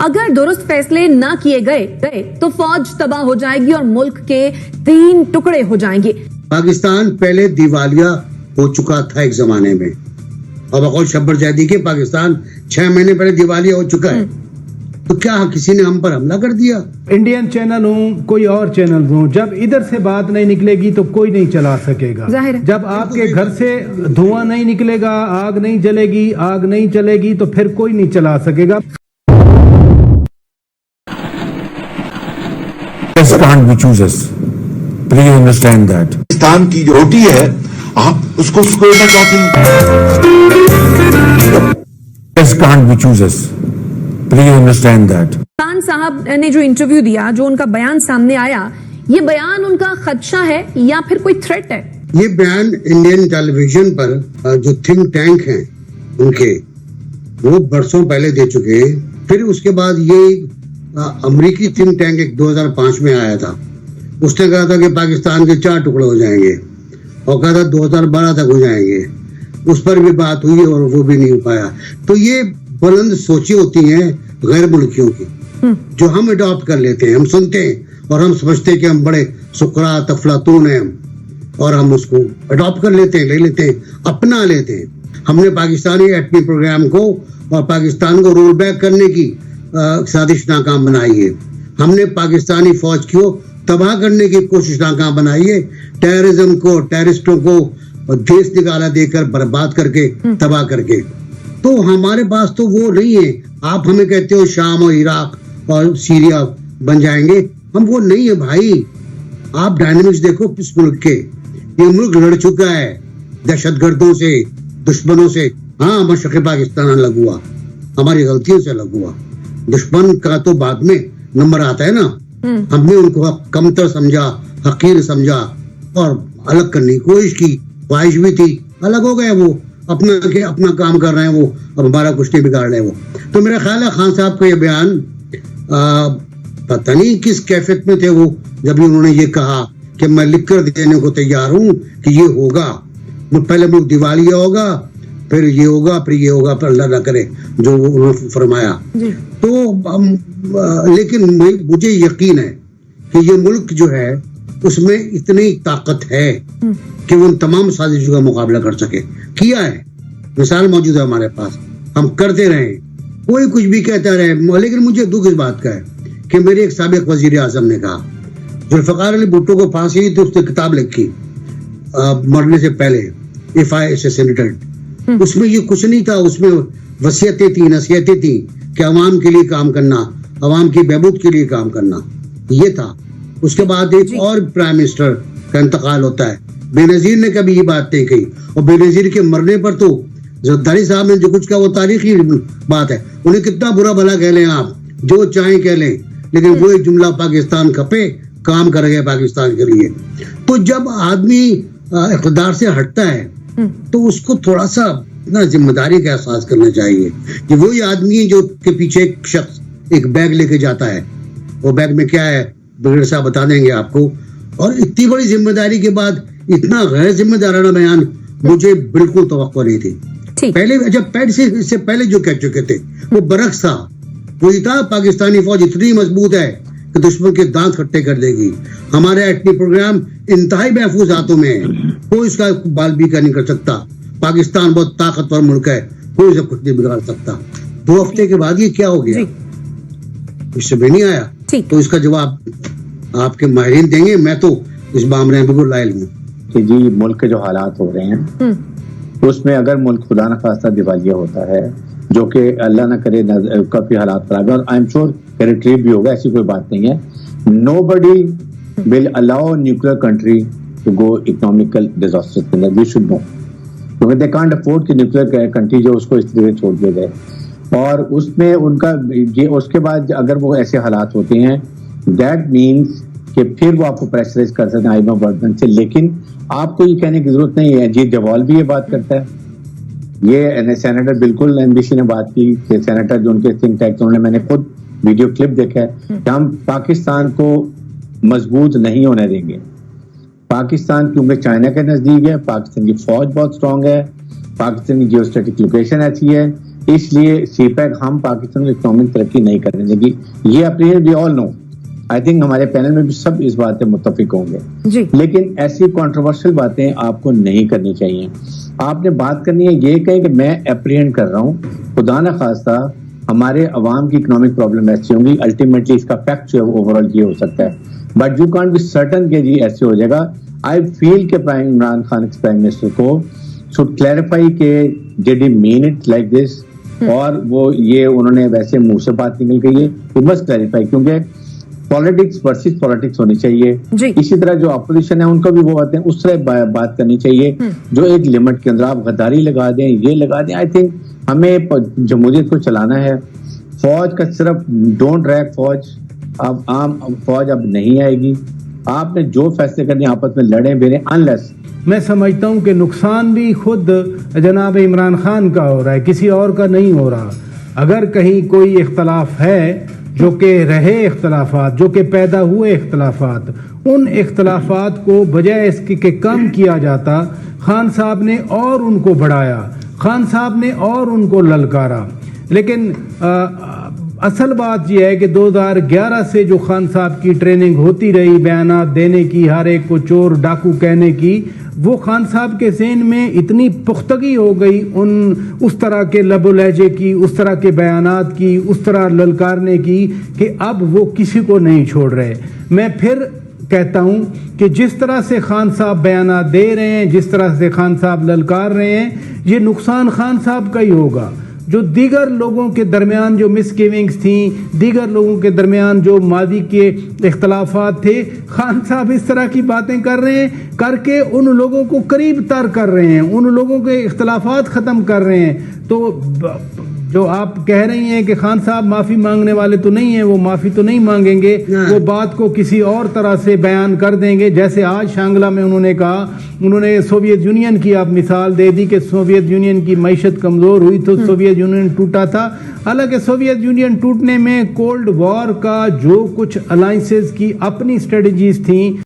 अगर दुरुस्त फैसले ना किए गए तो फौज तबाह हो जाएगी और मुल्क के 3 टुकड़े हो जाएंगे। पाकिस्तान पहले दिवालिया हो चुका था एक जमाने में, और बकौल शब्बर जैदी के पाकिस्तान 6 महीने पहले दिवालिया हो चुका है। तो क्या किसी ने हम पर हमला कर दिया? इंडियन चैनल हो, कोई और चैनल हो, जब इधर से बात नहीं निकलेगी तो कोई नहीं चला सकेगा। जब आपके घर से धुआं नहीं निकलेगा, आग नहीं जलेगी, आग नहीं चलेगी, तो फिर कोई नहीं चला सकेगा। Can't be chooses. Please understand that. Pakistan की रोटी है, आप उसको सुकोड़ना चाहते हैं। Can't be chooses. Please understand that. Khan साहब ने जो इंटरव्यू दिया, जो उनका बयान सामने आया, ये बयान उनका खदशा है या फिर कोई थ्रेट है? ये बयान इंडियन टेलीविजन पर जो थिंक टैंक हैं उनके, वो बरसों पहले दे चुके हैं। फिर उसके बाद ये अमेरिकी थिंक टैंक एक 2005 में आया था, उसने कहा था कि पाकिस्तान के 4 टुकड़े हो जाएंगे और कहा था 2012 तक हो जाएंगे। उस पर भी बात हुई और वो भी नहीं हो पाया। तो ये बुलंद सोची होती हैं गैर मुल्कियों की, जो हम अडॉप्ट कर लेते हैं। हम सुनते हैं और हम समझते हैं कि हम बड़े सुकरात अफलातून हैं, और हम उसको अडॉप्ट कर लेते हैं, ले लेते हैं, अपना लेते हैं। हमने पाकिस्तानी एटमी प्रोग्राम को और पाकिस्तान को रोल बैक करने की साजिश नाकाम बनाई है। हमने पाकिस्तानी फौज को तबाह करने की कोशिश नाकाम बनाई है। टेररिज्म को, टेररिस्टों को देश निकाला देकर, बर्बाद करके, तबाह करके। तो हमारे पास तो वो नहीं है। आप हमें कहते हो शाम और इराक और सीरिया बन जाएंगे, हम वो नहीं है भाई। आप डायनामिक्स देखो इस मुल्क के। ये मुल्क लड़ चुका है दहशतगर्दों से, दुश्मनों से। हाँ, मशरक़ पाकिस्तान अलग हुआ, हमारी गलतियों से अलग हुआ। दुश्मन का तो बाद में नंबर आता है ना। हमने उनको कमतर समझा, हकीर समझा और अलग करने की कोशिश की, ख्वाहिश भी थी। अलग हो गए वो, अपना काम कर रहे हैं वो, अब हमारा कुछ नहीं बिगाड़ रहे वो। तो मेरा ख्याल है खान साहब का ये बयान पता नहीं किस कैफियत में थे वो, जब उन्होंने ये कहा कि मैं लिख कर देने को तैयार हूं कि ये होगा, पहले मुल्क दिवालिया होगा, फिर ये होगा, फिर ये होगा, फिर अल्लाह ना करे जो उन्होंने फरमाया। तो लेकिन मुझे यकीन है कि ये मुल्क जो है उसमें इतनी ताकत है कि वो उन तमाम साजिशों का मुकाबला कर सके। किया है, मिसाल मौजूद है हमारे पास, हम करते रहे। कोई कुछ भी कहता रहे, लेकिन मुझे दुख इस बात का है कि मेरे एक साबिक वजीर आजम ने कहा, जुल्फ़िकार अली भुट्टो को फांसी हुई तो उसने किताब लिखी मरने से पहले, if I S A senator. उसमें ये कुछ नहीं था, उसमें वसीयतें थी, नसीहतें थी कि अवाम के लिए काम करना, अवाम की बहबूद के लिए काम करना, ये था। उसके बाद एक और प्राइम मिनिस्टर का इंतकाल होता है, बेनजीर ने कभी ये बात नहीं कही, और बेनजीर के मरने पर तो जरदारी साहब ने जो कुछ कहा वो तारीखी बात है। उन्हें कितना बुरा भला कह लें आप, जो चाहें कह लें, लेकिन वो एक जुमला पाकिस्तान खपे, काम कर गए पाकिस्तान के लिए। तो जब आदमी इक़्तिदार से हटता है तो उसको थोड़ा सा ना जिम्मेदारी का एहसास करना चाहिए। कि वही आदमी जो के पीछे एक शख्स एक बैग लेके जाता है, वो बैग में क्या है ब्रिगेडियर साहब बता देंगे आपको। और इतनी बड़ी जिम्मेदारी के बाद इतना गैर जिम्मेदाराना बयान मुझे बिल्कुल तवक्को नहीं थी। पहले जब पैड से इससे पहले जो कह चुके थे वो बरक्स था, वो था पाकिस्तानी फौज इतनी मजबूत है कि दुश्मन के दांत खट्टे कर देगी। हमारे एटमी प्रोग्राम इंतहाई महफूज हाथों में है, कोई इसका बाल बीका नहीं कर सकता। पाकिस्तान बहुत ताकतवर मुल्क है, कोई इसे कुछ नहीं बिगाड़ सकता। 2 हफ्ते के बाद ये क्या हो गया, इससे भी नहीं आया। तो इसका जवाब आपके माहिरीन देंगे, मैं तो इस मामले में बिल्कुल लायल हूँ कि जी मुल्क के जो हालात हो रहे हैं उसमें अगर मुल्क खुदा न खास्ता दिवालिया होता है, जो कि अल्लाह ना करे काफी हालात खराब है, और आई एम श्योर रिट्रीव भी होगा, ऐसी कोई बात नहीं है। Nobody will allow nuclear country to go economical disaster के अंदर, वी शुड नो, क्योंकि दे कांट अफोर्ड कि न्यूक्लियर कंट्री जो उसको इस तरह छोड़ दिया जाए। और उसमें उनका ये, उसके बाद अगर वो ऐसे हालात होते हैं, दैट मीन्स कि फिर वो आपको प्रेशराइज कर सकते हैं IMF वर्ल्ड बैंक से। लेकिन आपको ये कहने की जरूरत नहीं है, अजीत डोभाल भी ये बात करता है, ये सेनेटर बिल्कुल NBC ने बात की कि सेनेटर जो उनके थिंक टैंक, उन्होंने, मैंने खुद वीडियो क्लिप देखा है कि हम पाकिस्तान को मजबूत नहीं होने देंगे। पाकिस्तान क्योंकि चाइना के नजदीक है, पाकिस्तान की फौज बहुत स्ट्रांग है, पाकिस्तान की जियोस्ट्रेटेजिक लोकेशन ऐसी है इसलिए सीपैक हम पाकिस्तान में इकोनॉमिक तरक्की नहीं करने देगी। ये अपने we all know, I think हमारे पैनल में भी सब इस बात पे मुत्तफिक होंगे जी। लेकिन ऐसी कंट्रोवर्शियल बातें आपको नहीं करनी चाहिए। आपने बात करनी है ये कहें कि मैं एप्रीहेंड कर रहा हूँ, खुदा न खास्ता हमारे अवाम की इकोनॉमिक प्रॉब्लम ऐसी होंगी, अल्टीमेटली इसका फैक्ट जो है ओवरऑल ये हो सकता है, but you can't be certain के जी ऐसे हो जाएगा। आई फील के prime Imran Khan prime minister को शुड क्लैरिफाई के did he mean it like this, और वो ये उन्होंने वैसे मुंह से बात निकल गई है, वो मस्ट क्लैरिफाई, क्योंकि पॉलिटिक्स वर्सेस पॉलिटिक्स होनी चाहिए। इसी तरह जो अपोजिशन है उनको भी वो बातें उस तरह बात करनी चाहिए जो एक लिमिट के अंदर। आप गद्दारी लगा दें, ये लगा दें, आई थिंक हमें जमहूरियत को चलाना है। फौज का सिर्फ डोंट ड्रैग फौज, अब आम फौज अब नहीं आएगी। आपने जो फैसले करने आपस में लड़े बेरे, अनलेस मैं समझता हूं कि नुकसान भी खुद जनाब इमरान खान का हो रहा है, किसी और का नहीं हो रहा। अगर कहीं कोई इख्तलाफ है, जो कि रहे इख्तलाफात, जो कि पैदा हुए इख्तलाफात, उन इख्तलाफात को बजाय इसके के कम किया जाता, खान साहब ने और उनको बढ़ाया, खान साहब ने और उनको ललकारा। लेकिन असल बात यह है कि 2011 से जो खान साहब की ट्रेनिंग होती रही बयानात देने की, हर एक को चोर डाकू कहने की, वो खान साहब के ज़हन में इतनी पुख्तगी हो गई उस तरह के लबो लहजे की, उस तरह के बयानात की, उस तरह ललकारने की, कि अब वो किसी को नहीं छोड़ रहे। मैं फिर कहता हूं कि जिस तरह से खान साहब बयानात दे रहे हैं, जिस तरह से खान साहब ललकार रहे हैं, ये नुकसान खान साहब का ही होगा। जो दीगर लोगों के दरमियान जो मिसगिविंग्स थी, दीगर लोगों के दरमियान जो मादी के इख्तलाफात थे, खान साहब इस तरह की बातें कर रहे हैं, करके उन लोगों को करीब तर कर रहे हैं, उन लोगों के इख्तलाफात ख़त्म कर रहे हैं। तो जो आप कह रही हैं कि खान साहब माफ़ी मांगने वाले तो नहीं हैं, वो माफ़ी तो नहीं मांगेंगे, वो बात को किसी और तरह से बयान कर देंगे। जैसे आज शांगला में उन्होंने कहा, उन्होंने सोवियत यूनियन की आप मिसाल दे दी कि सोवियत यूनियन की मईशत कमज़ोर हुई तो सोवियत यूनियन टूटा था। हालांकि सोवियत यूनियन टूटने में कोल्ड वॉर का जो कुछ अलाइंसेस की अपनी स्ट्रेटजीज थी,